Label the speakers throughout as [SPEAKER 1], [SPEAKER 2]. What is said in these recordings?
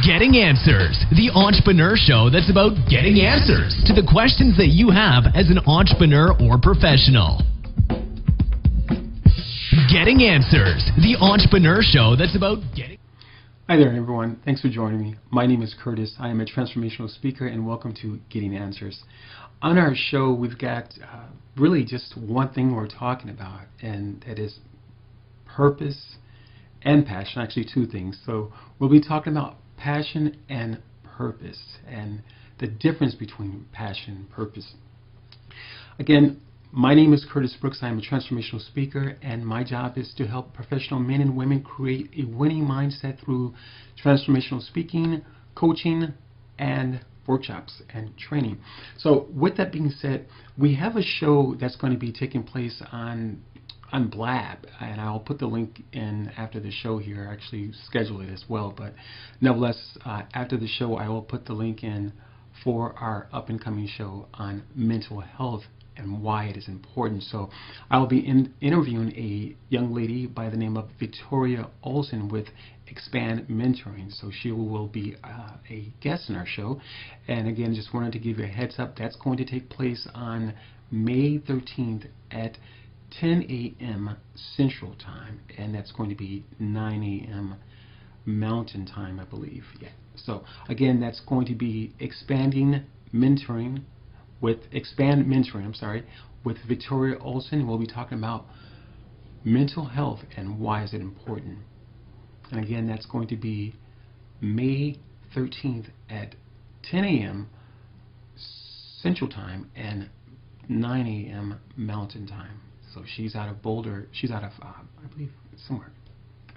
[SPEAKER 1] Getting Answers, the entrepreneur show that's about getting answers to the questions that you have as an entrepreneur or professional. Getting Answers, the entrepreneur show that's about getting...
[SPEAKER 2] Hi there, everyone. Thanks for joining me. My name is Curtis. I am a transformational speaker, and welcome to Getting Answers. On our show, we've got really just one thing we're talking about, and that is purpose and passion. Actually, two things. So we'll be talking about passion and purpose, and the difference between passion and purpose. Again, my name is Curtis Brooks. I'm a transformational speaker, and my job is to help professional men and women create a winning mindset through transformational speaking, coaching, and workshops and training. So with that being said, we have a show that's going to be taking place on Blab, and I'll put the link in after the show here. I actually schedule it as well, but nevertheless, after the show I will put the link in for our up-and-coming show on mental health and why it is important. So I'll be interviewing a young lady by the name of Victoria Olsen with Expand Mentoring. So she will be a guest in our show. And again, just wanted to give you a heads up. That's going to take place on May 13th at 10 a.m. Central Time, and that's going to be 9 a.m. Mountain Time, I believe. Yeah. So again, that's going to be Expand Mentoring with Victoria Olsen. We'll be talking about mental health and why is it important. And again, that's going to be May 13th at 10 a.m. Central Time and 9 a.m. Mountain Time. So she's out of Boulder. She's out of, I believe, somewhere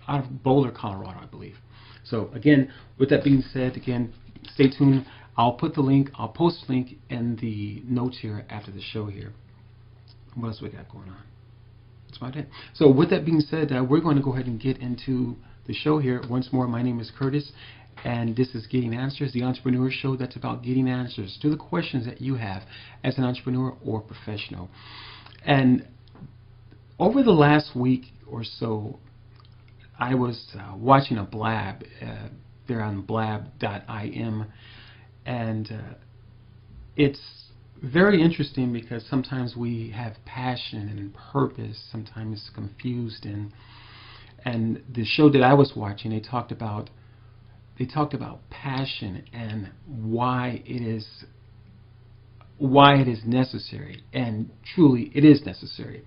[SPEAKER 2] out of Boulder, Colorado, I believe. So again, with that being said, again, stay tuned. I'll put the link. I'll post the link in the notes here after the show here. What else we got going on? That's about it. So with that being said, we're going to go ahead and get into the show here. Once more, my name is Curtis, and this is Getting Answers, the entrepreneur show that's about getting answers to the questions that you have as an entrepreneur or professional. And over the last week or so, I was watching a blab there on blab.im, and it's very interesting because sometimes we have passion and purpose, sometimes it's confused, and the show that I was watching, they talked about passion and why it is necessary, and truly it is necessary.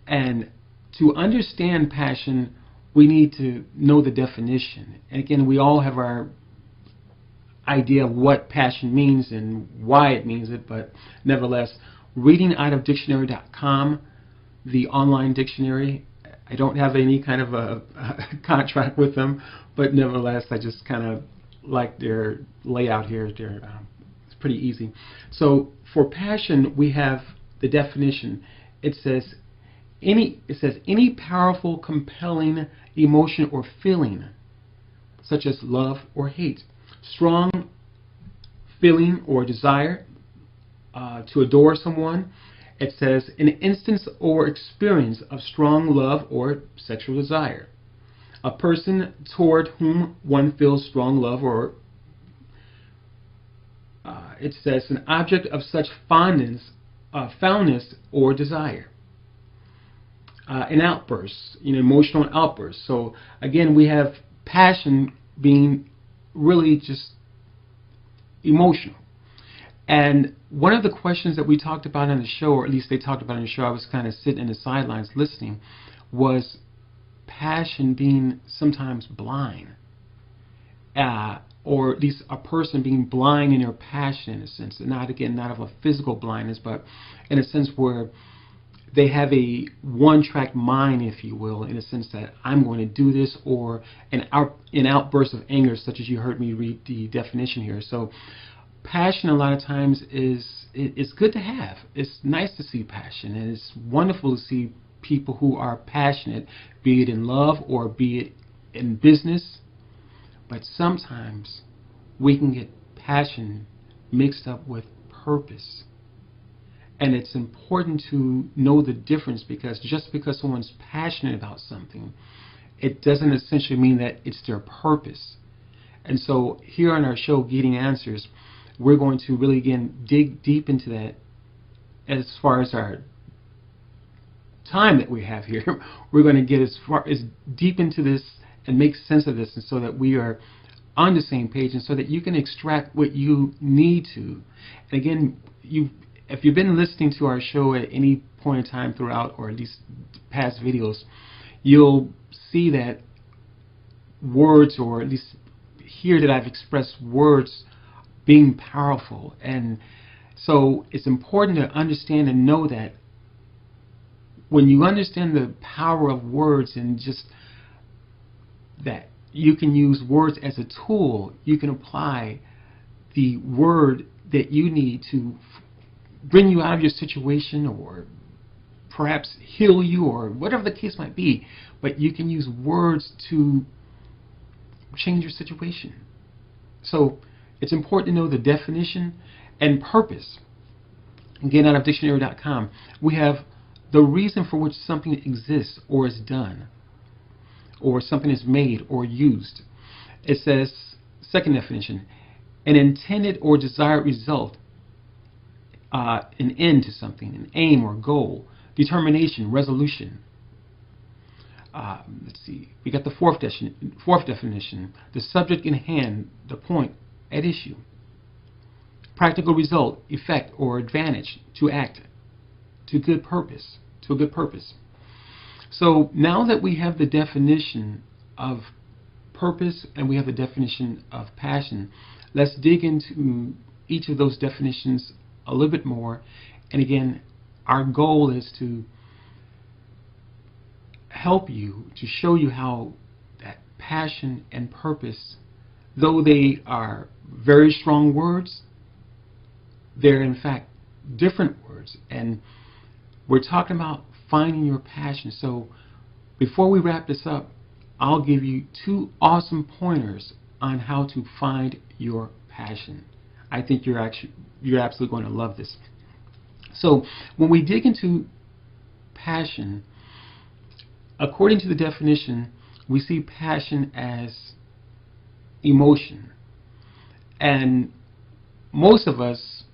[SPEAKER 2] And to understand passion, we need to know the definition. And again, we all have our idea of what passion means and why it means it, but nevertheless, reading out of dictionary.com, the online dictionary, I don't have any kind of a contract with them, but nevertheless, I just kind of like their layout here. It's pretty easy. So for passion, we have the definition. It says any powerful, compelling emotion or feeling, such as love or hate, strong feeling or desire to adore someone. It says an instance or experience of strong love or sexual desire. A person toward whom one feels strong love, or it says an object of such fondness or desire. An outburst, emotional outburst. So again, we have passion being really just emotional. And one of the questions that we talked about on the show, or at least they talked about on the show, I was kind of sitting in the sidelines listening, was passion being sometimes blind, or at least a person being blind in their passion, in a sense. Not of a physical blindness, but in a sense where they have a one-track mind, if you will, in a sense that I'm going to do this, or an outburst of anger, such as you heard me read the definition here. So passion a lot of times is good to have. It's nice to see passion, and it's wonderful to see people who are passionate, be it in love or be it in business. But sometimes we can get passion mixed up with purpose. And it's important to know the difference, because just because someone's passionate about something, it doesn't essentially mean that it's their purpose. And so here on our show, Getting Answers, we're going to really, again, dig deep into that as far as our time that we have here. We're going to get as deep into this and make sense of this, and so that we are on the same page, and so that you can extract what you need to. And again, if you've been listening to our show at any point in time throughout, or at least past videos, you'll see that words, or at least hear that I've expressed words being powerful. And so it's important to understand and know that when you understand the power of words, and just that you can use words as a tool, you can apply the word that you need to bring you out of your situation, or perhaps heal you, or whatever the case might be. But you can use words to change your situation. So it's important to know the definition and purpose. Again, out of dictionary.com, we have the reason for which something exists or is done, or something is made or used. It says, second definition, an intended or desired result, an end to something, an aim or goal, determination, resolution. Let's see, we got the fourth definition, the subject in hand, the point at issue. Practical result, effect or advantage, to act to good purpose, to a good purpose. So now that we have the definition of purpose and we have the definition of passion, let's dig into each of those definitions a little bit more. And again, our goal is to help you, to show you how that passion and purpose, though they are very strong words, they're in fact different words. And we're talking about finding your passion. So before we wrap this up, I'll give you 2 awesome pointers on how to find your passion. I think you're absolutely going to love this. So when we dig into passion, according to the definition, we see passion as emotion. And most of us,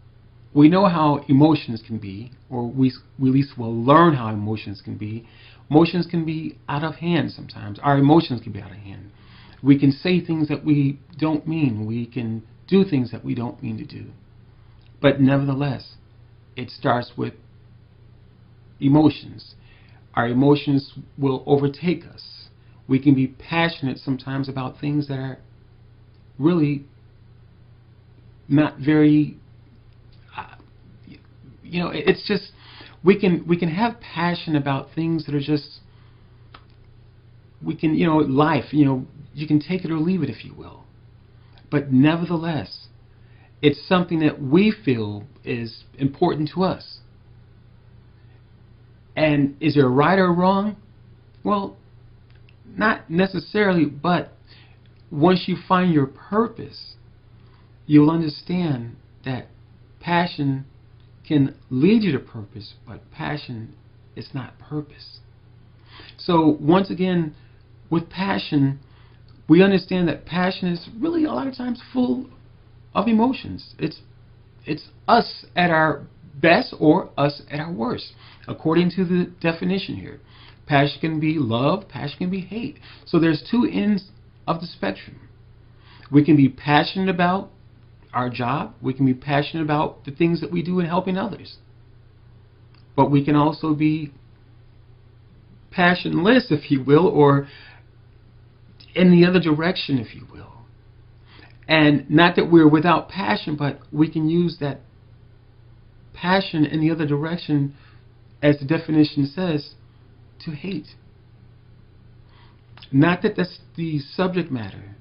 [SPEAKER 2] we know how emotions can be, or we at least will learn how emotions can be. Emotions can be out of hand sometimes. Our emotions can be out of hand. We can say things that we don't mean. We can do things that we don't mean to do. But nevertheless, it starts with emotions. Our emotions will overtake us. We can be passionate sometimes about things that are really not very, it's just, we can have passion about things that are just, life, you can take it or leave it, if you will. But nevertheless, it's something that we feel is important to us. And is there right or wrong? Well, not necessarily, but once you find your purpose, you'll understand that passion can lead you to purpose, but passion is not purpose. So once again, with passion, we understand that passion is really a lot of times full of emotions. It's us at our best or us at our worst, according to the definition here. Passion can be love, passion can be hate. So there's 2 ends of the spectrum. We can be passionate about our job. We can be passionate about the things that we do in helping others. But we can also be passionless, if you will, or in the other direction, if you will. And not that we're without passion, but we can use that passion in the other direction, as the definition says, to hate. Not that that's the subject matter.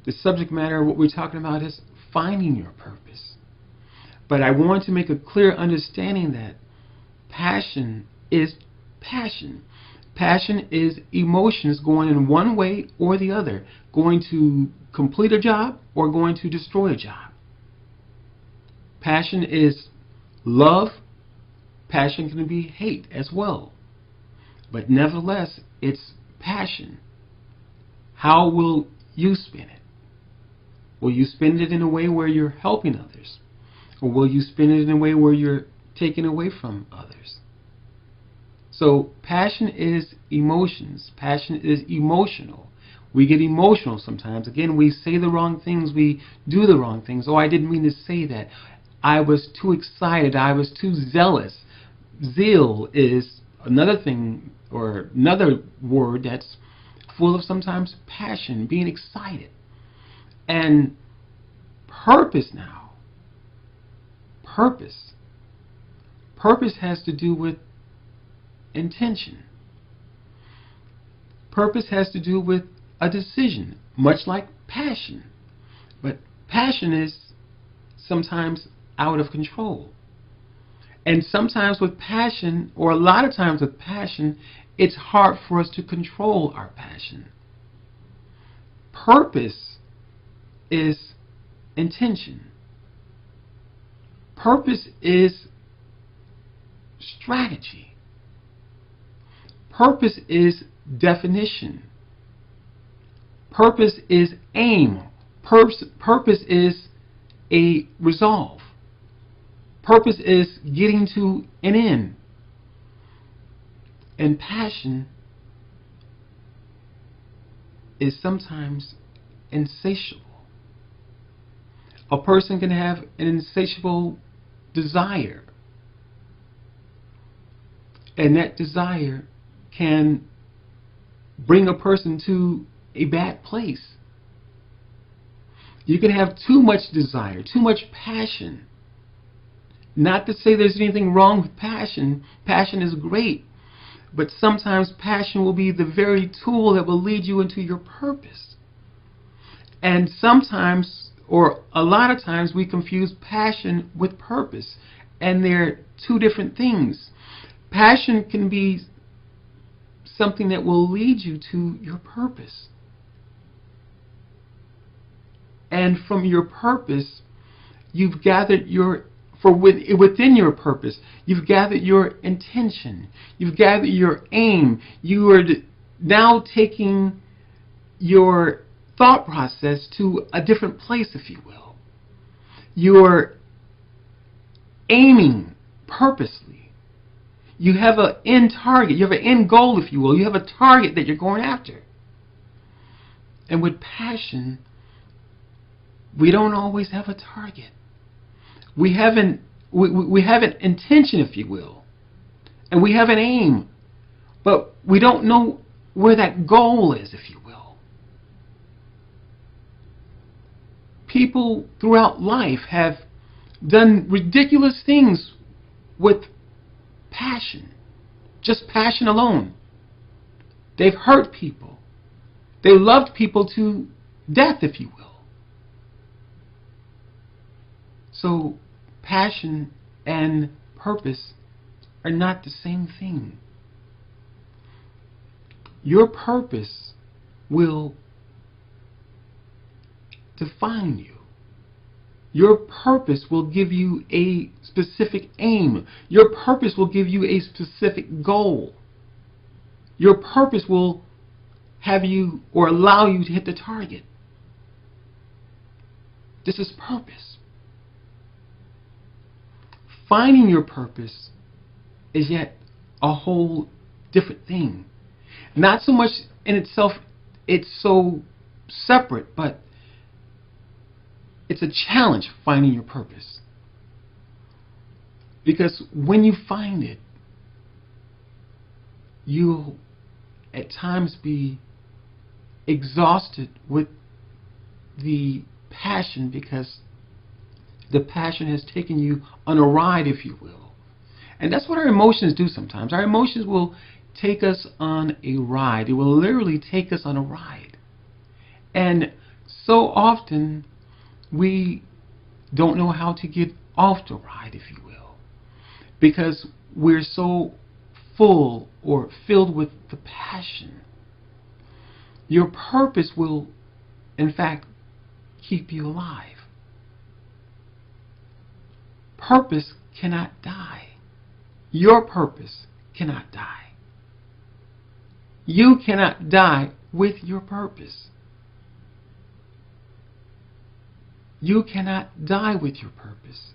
[SPEAKER 2] The subject matter, what we're talking about, is finding your purpose. But I want to make a clear understanding that passion is passion. Passion is emotions going in one way or the other, going to complete a job or going to destroy a job. Passion is love. Passion can be hate as well. But nevertheless, it's passion. How will you spin it? Will you spend it in a way where you're helping others? Or will you spend it in a way where you're taking away from others? So passion is emotions. Passion is emotional. We get emotional sometimes. Again, we say the wrong things. We do the wrong things. Oh, I didn't mean to say that. I was too excited. I was too zealous. Zeal is another thing, or another word that's full of sometimes passion, being excited. And purpose now. Purpose. Purpose has to do with intention. Purpose has to do with a decision, much like passion. But passion is sometimes out of control. And sometimes with passion, or a lot of times with passion, it's hard for us to control our passion. Purpose is intention. Purpose is strategy. Purpose is definition. Purpose is aim. Purpose is a resolve. Purpose is getting to an end. And passion is sometimes insatiable. A person can have an insatiable desire, and that desire can bring a person to a bad place. You can have too much desire, too much passion. Not to say there's anything wrong with passion. Passion is great. But sometimes passion will be the very tool that will lead you into your purpose. And sometimes, or a lot of times, we confuse passion with purpose. And they're two different things. Passion can be something that will lead you to your purpose. And from your purpose, you've gathered within your purpose, you've gathered your intention, you've gathered your aim. You are now taking your thought process to a different place, if you will. You're aiming purposely. You have an end target, you have an end goal, if you will. You have a target that you're going after. And with passion, we don't always have a target. We have an intention, if you will, and we have an aim, but we don't know where that goal is, if you will. People throughout life have done ridiculous things with passion, just passion alone. They've hurt people. They loved people to death, if you will. So passion and purpose are not the same thing. Your purpose will define you. Your purpose will give you a specific aim. Your purpose will give you a specific goal. Your purpose will have you or allow you to hit the target. This is purpose. Finding your purpose is yet a whole different thing. Not so much in itself, it's so separate, but it's a challenge finding your purpose. Because when you find it, you'll at times be exhausted with the passion, because the passion has taken you on a ride, if you will. And that's what our emotions do sometimes. Our emotions will take us on a ride. It will literally take us on a ride. And so often we don't know how to get off the ride, if you will, because we're so full or filled with the passion. Your purpose will, in fact, keep you alive. Purpose cannot die. Your purpose cannot die. You cannot die with your purpose. you cannot die with your purpose.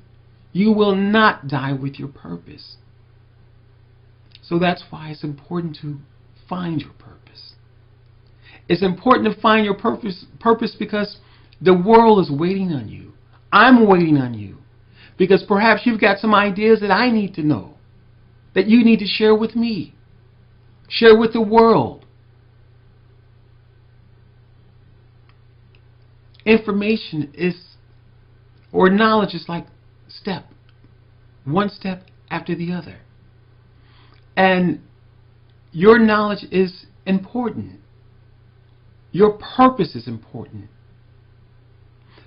[SPEAKER 2] You will not die with your purpose. So that's why it's important to find your purpose. It's important to find your purpose because the world is waiting on you. I'm waiting on you. Because perhaps you've got some ideas that I need to know, that you need to share with me, share with the world. Information is, or knowledge is like one step after the other. And your knowledge is important. Your purpose is important.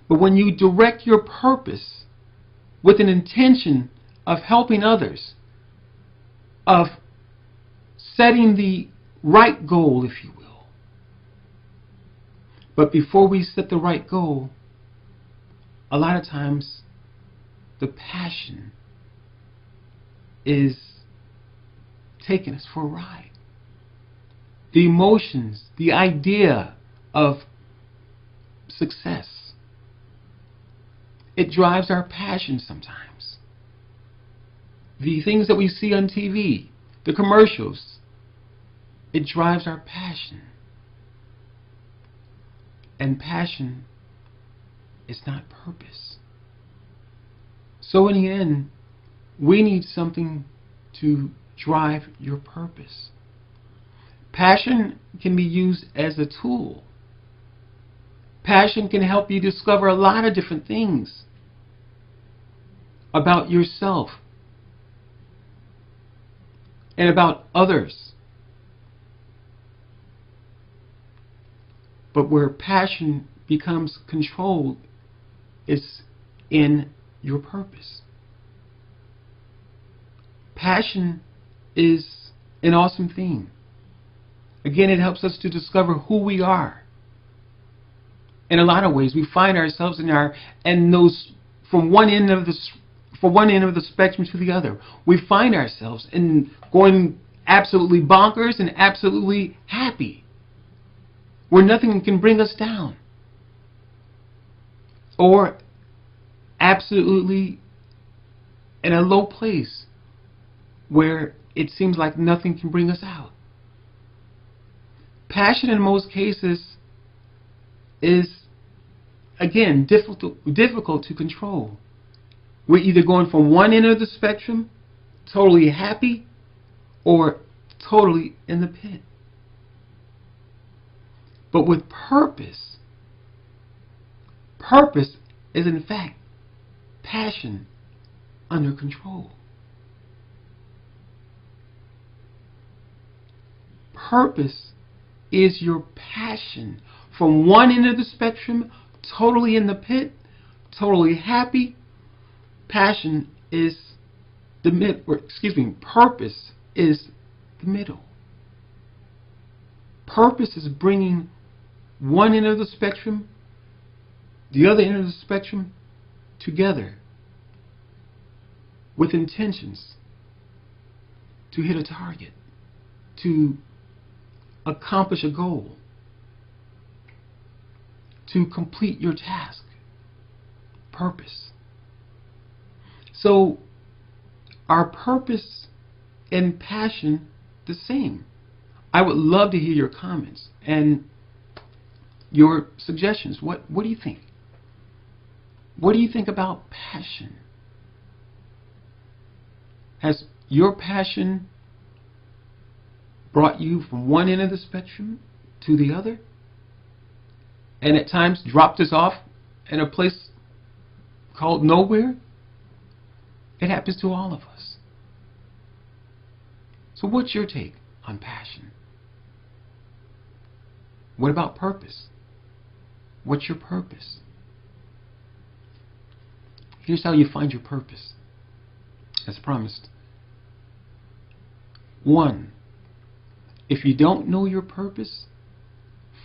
[SPEAKER 2] But when you direct your purpose with an intention of helping others, of setting the right goal, if you will. But before we set the right goal, a lot of times the passion is taking us for a ride. The emotions, the idea of success, it drives our passion sometimes. The things that we see on TV, the commercials, it drives our passion. And passion is not purpose. So in the end, we need something to drive your purpose. Passion can be used as a tool. Passion can help you discover a lot of different things about yourself and about others. But where passion becomes controlled is in your purpose. Passion is an awesome thing. Again, it helps us to discover who we are. In a lot of ways, we find ourselves in those from one end of the spectrum to the other. We find ourselves in going absolutely bonkers and absolutely happy, where nothing can bring us down, or absolutely in a low place where it seems like nothing can bring us out. Passion in most cases is, again, difficult to control. We're either going from one end of the spectrum, totally happy, or totally in the pit. But with purpose, purpose is in fact passion under control. Purpose is your passion from one end of the spectrum, totally in the pit, totally happy. Passion is the purpose is the middle. Purpose is bringing one end of the spectrum, the other end of the spectrum together with intentions to hit a target, to accomplish a goal, to complete your task. Purpose. So are purpose and passion the same? I would love to hear your comments and your suggestions. What do you think? What do you think about passion? Has your passion brought you from one end of the spectrum to the other, and at times dropped us off in a place called nowhere? It happens to all of us. So what's your take on passion? What about purpose? What's your purpose? Here's how you find your purpose, as promised. 1, if you don't know your purpose,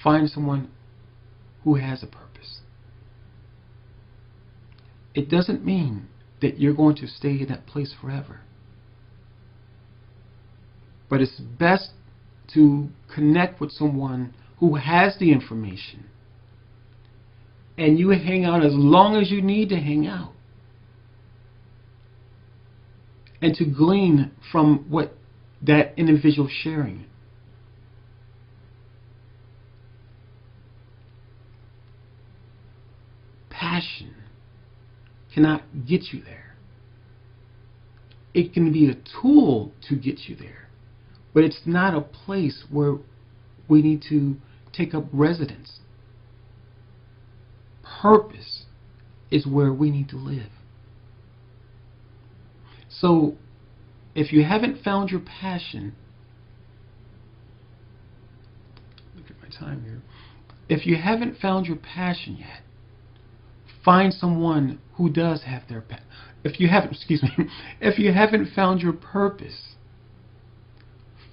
[SPEAKER 2] find someone who has a purpose. It doesn't mean that you're going to stay in that place forever. But it's best to connect with someone who has the information and you hang out as long as you need to hang out, and to glean from what that individual sharing. Passion cannot get you there. It can be a tool to get you there, but it's not a place where we need to take up residence. Purpose is where we need to live. So, if you haven't found your passion, look at my time here. If you haven't found your passion yet, find someone who does have their passion. If you haven't found your purpose,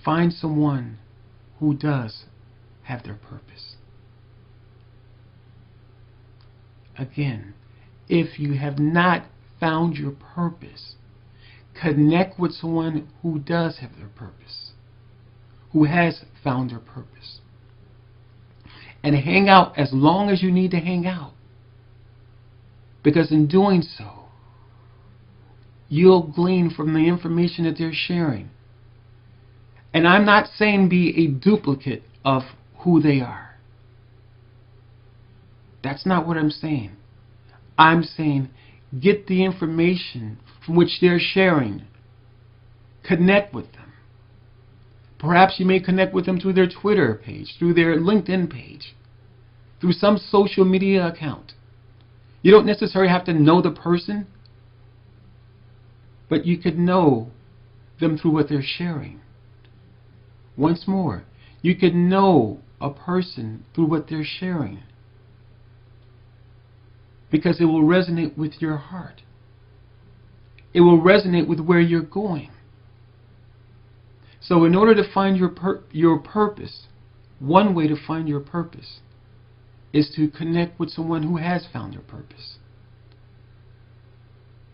[SPEAKER 2] find someone who does have their purpose. Again, if you have not found your purpose, connect with someone who does have their purpose, who has found their purpose. And hang out as long as you need to hang out. Because in doing so, you'll glean from the information that they're sharing. And I'm not saying be a duplicate of who they are. That's not what I'm saying. I'm saying get the information from which they're sharing. Connect with them. Perhaps you may connect with them through their Twitter page, through their LinkedIn page, through some social media account. You don't necessarily have to know the person, but you could know them through what they're sharing. Once more, you could know a person through what they're sharing, because it will resonate with your heart. It will resonate with where you're going. So in order to find your purpose, one way to find your purpose is to connect with someone who has found their purpose.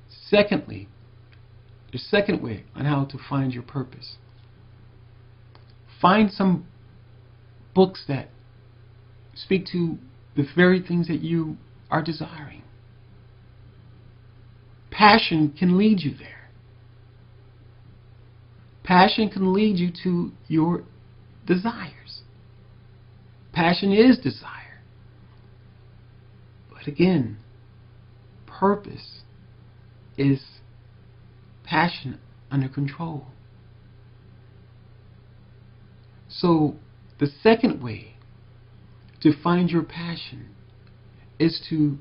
[SPEAKER 2] Secondly, the second way on how to find your purpose, find some books that speak to the very things that you are desiring. Passion can lead you there. Passion can lead you to your desires. Passion is desire. But again, purpose is passion under control. So the second way to find your passion is to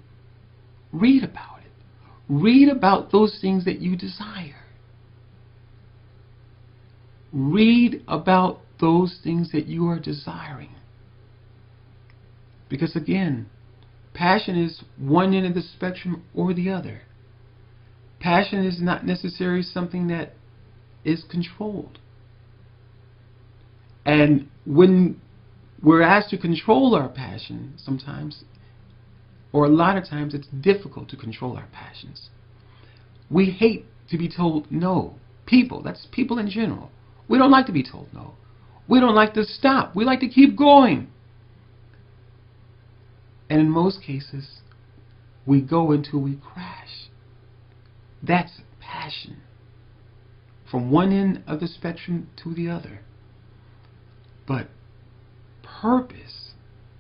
[SPEAKER 2] read about it. Read about those things that you desire. Read about those things that you are desiring. Because again, passion is one end of the spectrum or the other. Passion is not necessarily something that is controlled. And when we're asked to control our passion sometimes, or a lot of times, it's difficult to control our passions. We hate to be told no. People, that's people in general. We don't like to be told no. We don't like to stop. We like to keep going. And in most cases, we go until we crash. That's passion. From one end of the spectrum to the other. But purpose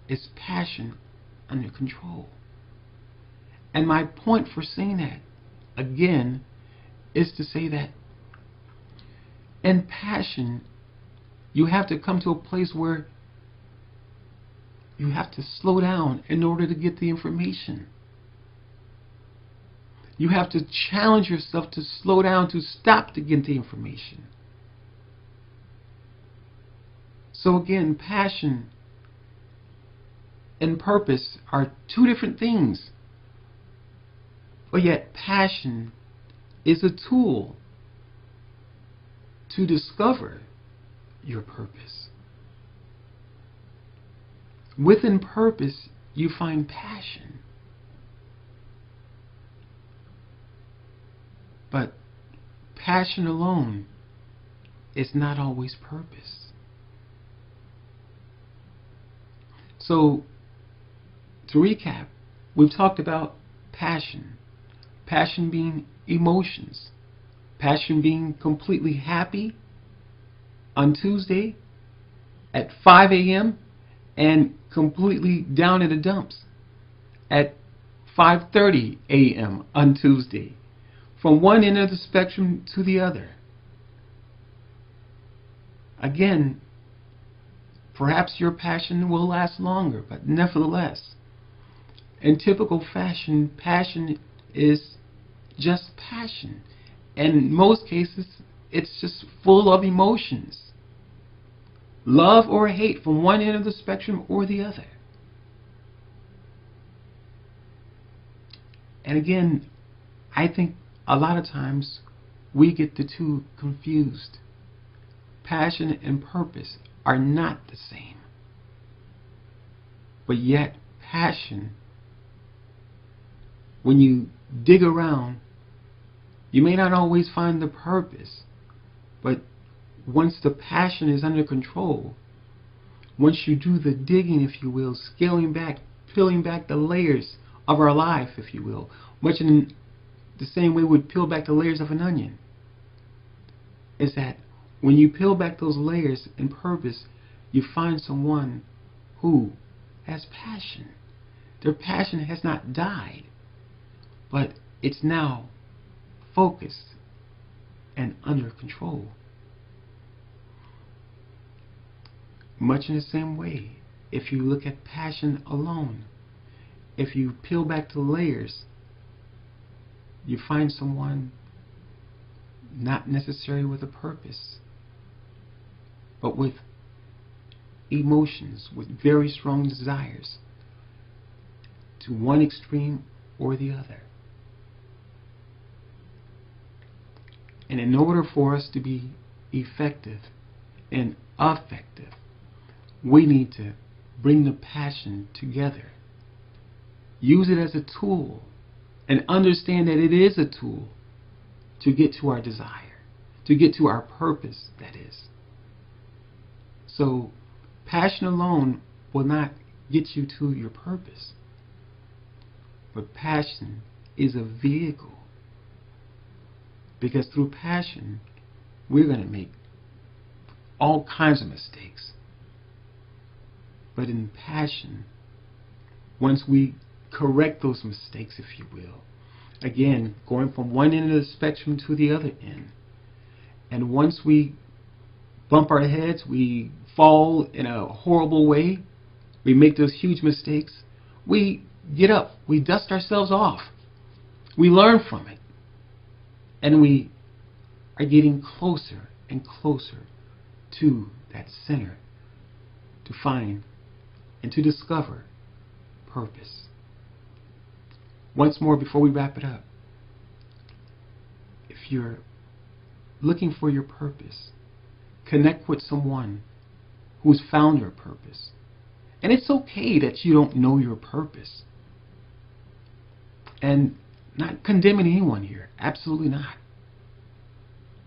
[SPEAKER 2] is passion under control. And my point for saying that, again, is to say that in passion, you have to come to a place where you have to slow down in order to get the information. You have to challenge yourself to slow down, to stop to get the information. So again, passion and purpose are two different things. But yet passion is a tool to discover your purpose. Within purpose, you find passion. But passion alone is not always purpose. So, to recap, we've talked about passion. Passion being emotions. Passion being completely happy on Tuesday at 5 a.m. and completely down in the dumps at 5:30 a.m. on Tuesday. From one end of the spectrum to the other. Again, perhaps your passion will last longer, but nevertheless, in typical fashion, passion is just passion. And in most cases, it's just full of emotions. Love or hate from one end of the spectrum or the other. And again, I think a lot of times we get the two confused. Passion and purpose are not the same. But yet, passion, when you dig around, you may not always find the purpose. But once the passion is under control, once you do the digging, if you will, scaling back, peeling back the layers of our life, if you will, much in the same way we would peel back the layers of an onion, is that when you peel back those layers in purpose, you find someone who has passion. Their passion has not died, but it's now focused and under control. Much in the same way, if you look at passion alone, if you peel back the layers, you find someone not necessarily with a purpose, but with emotions, with very strong desires to one extreme or the other. And in order for us to be effective and effective, we need to bring the passion together. Use it as a tool and understand that it is a tool to get to our desire, to get to our purpose, that is. So, passion alone will not get you to your purpose. But passion is a vehicle. Because through passion, we're going to make all kinds of mistakes. But in passion, once we correct those mistakes, if you will, again, going from one end of the spectrum to the other end, and once we bump our heads, we fall in a horrible way, we make those huge mistakes, we get up, we dust ourselves off, we learn from it, and we are getting closer and closer to that center to find and to discover purpose. Once more, before we wrap it up, if you're looking for your purpose, connect with someone who's found your purpose. And it's okay that you don't know your purpose. And not condemning anyone here, absolutely not.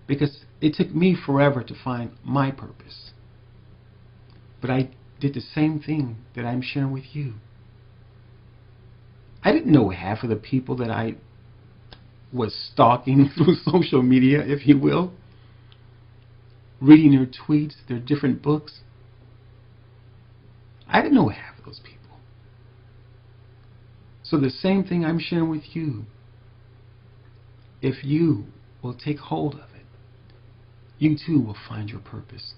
[SPEAKER 2] Because it took me forever to find my purpose. But I did the same thing that I'm sharing with you. I didn't know half of the people that I was stalking through social media, if you will, reading their tweets, their different books. I didn't know half of those people. So the same thing I'm sharing with you, if you will take hold of it, you too will find your purpose.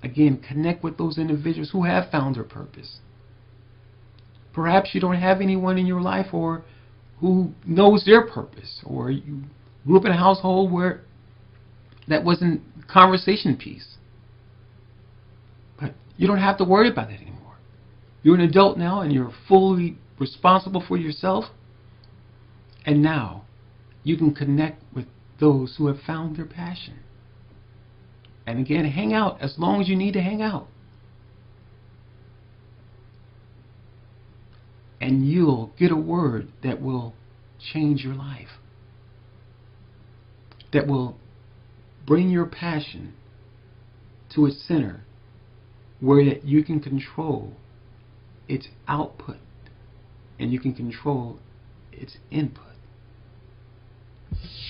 [SPEAKER 2] Again, connect with those individuals who have found their purpose. Perhaps you don't have anyone in your life or who knows their purpose, or you grew up in a household where that wasn't conversation piece. But you don't have to worry about that anymore. You're an adult now and you're fully responsible for yourself. And now you can connect with those who have found their passion. And again, hang out as long as you need to hang out. And you'll get a word that will change your life. That will bring your passion to its center, where that you can control its output and you can control its input.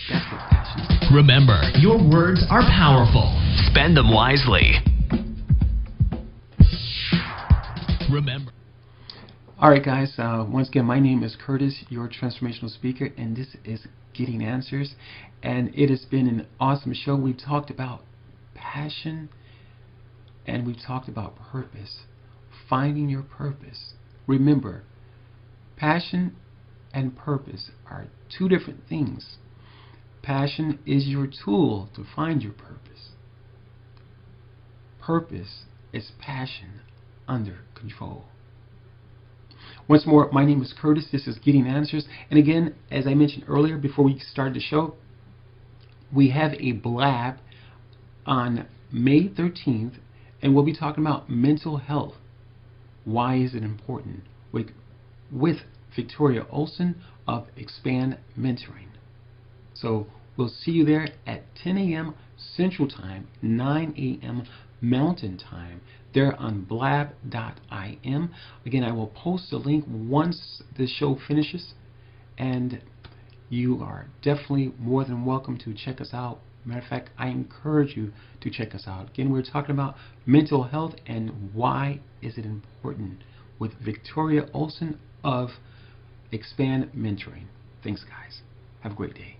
[SPEAKER 2] That's what passion is.
[SPEAKER 1] Remember, your words are powerful. Spend them wisely. Remember.
[SPEAKER 2] All right, guys. Once again, my name is Curtis, your transformational speaker, and this is Getting Answers. And it has been an awesome show. We've talked about passion, and we've talked about purpose. Finding your purpose. Remember, passion and purpose are two different things. Passion is your tool to find your purpose. Purpose is passion under control. Once more, my name is Curtis. This is Getting Answers. And again, as I mentioned earlier, before we started the show, we have a blab on May 13th, and we'll be talking about mental health. Why is it important? With Victoria Olson of Expand Mentoring. So we'll see you there at 10 a.m. Central Time, 9 a.m. Mountain Time, there on blab.im. Again, I will post a link once the show finishes, and you are definitely more than welcome to check us out. Matter of fact, I encourage you to check us out. Again, we're talking about mental health and why is it important with Victoria Olson of Expand Mentoring. Thanks, guys. Have a great day.